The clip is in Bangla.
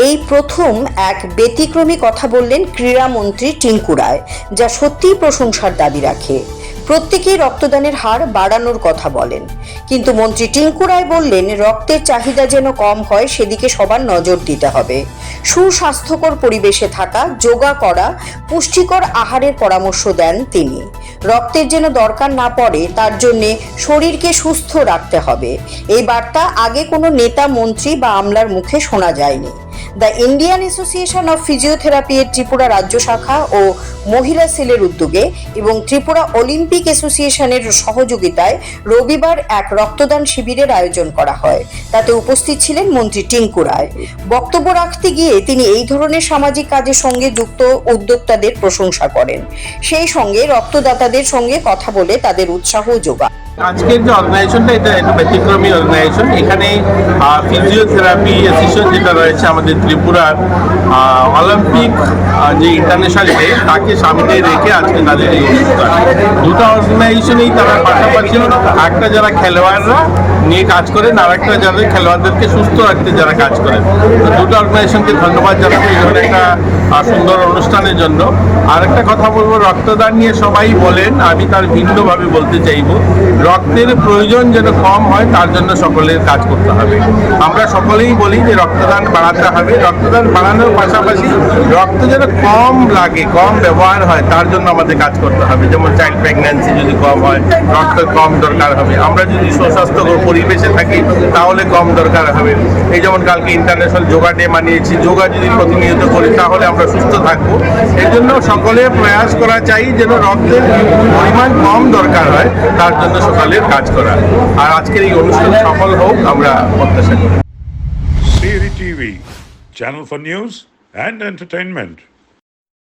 এই প্রথম এক ব্যতিক্রমী কথা বললেন ক্রীড়ামন্ত্রী টিঙ্কু রায়, যা সত্যিই প্রশংসার দাবি রাখে। প্রত্যেকেই রক্তদানের হার বাড়ানোর কথা বলেন, কিন্তু মন্ত্রী টিঙ্কু রায় বললেন রক্তের চাহিদা যেন কম হয় সেদিকে সবার নজর দিতে হবে। সুস্বাস্থ্যকর পরিবেশে থাকা, যোগা করা, পুষ্টিকর আহারের পরামর্শ দেন তিনি। রক্তের যেন দরকার না পড়ে তার জন্যে শরীরকে সুস্থ রাখতে হবে। এই বার্তা আগে কোনো নেতা, মন্ত্রী বা আমলার মুখে শোনা যায়নি। The Indian association of physiotherapy এর ত্রিপুরা রাজ্য শাখা ও মহিলা সেলের উদ্যোগে এবং ত্রিপুরা অলিম্পিক অ্যাসোসিয়েশনের সহযোগিতায় রবিবার এক রক্তদান শিবিরের আয়োজন করা হয়। তাতে উপস্থিত ছিলেন মন্ত্রী টিঙ্কু রায়। বক্তব্য রাখতে গিয়ে তিনি এই ধরনের সামাজিক কাজের সঙ্গে যুক্ত উদ্যোক্তাদের প্রশংসা করেন। সেই সঙ্গে রক্তদাতাদের সঙ্গে কথা বলে তাদের উৎসাহ যোগান। আজকের যে অর্গানাইজেশনটা, এটা একটা ব্যতিক্রমী অর্গানাইজেশন। এখানে ফিজিওথেরাপি অ্যাসোসিয়েশন যেটা রয়েছে আমাদের ত্রিপুরার, অলিম্পিক যে ইন্টারন্যাশনাল ডে তাকে সামনে রেখে আজকে তাদের এই অনুষ্ঠান। দুটো অর্গানাইজেশনেই তারা পাশাপাশি একটা যারা খেলোয়াড়রা নিয়ে কাজ করেন আর একটা যাদের খেলোয়াড়দেরকে সুস্থ রাখতে যারা কাজ করেন। তো দুটো অর্গানাইজেশনকে ধন্যবাদ জানাবো এই ধরনের একটা সুন্দর অনুষ্ঠানের জন্য। আর একটা কথা বলবো, রক্তদান নিয়ে সবাই বলেন, আমি তার ভিন্নভাবে বলতে চাইবো, রক্তের প্রয়োজন যেন কম হয় তার জন্য সকলের কাজ করতে হবে। আমরা সকলেই বলি যে রক্তদান বাড়াতে হবে। রক্তদান বাড়ানোর পাশাপাশি রক্ত যেন কম লাগে, কম ব্যবহার হয় তার জন্য আমাদের কাজ করতে হবে। যেমন চাইল্ড প্রেগন্যান্সি যদি কম হয়, রক্ত কম দরকার হবে। আমরা যদি সুস্বাস্থ্যকর পরিবেশে থাকি তাহলে কম দরকার হবে। এই যেমন কালকে ইন্টারন্যাশনাল যোগা ডে মানিয়েছি, যোগা যদি প্রতিনিয়ত করি তাহলে আমরা সুস্থ থাকবো। এই জন্য সকলে প্রয়াস করা চাই যেন রক্তের পরিমাণ কম দরকার হয় তার জন্য সকালের কাজ করা। আর আজকের এই অনুষ্ঠান সফল হোক আমরা প্রত্যাশা করি। CAV TV, channel for news and entertainment.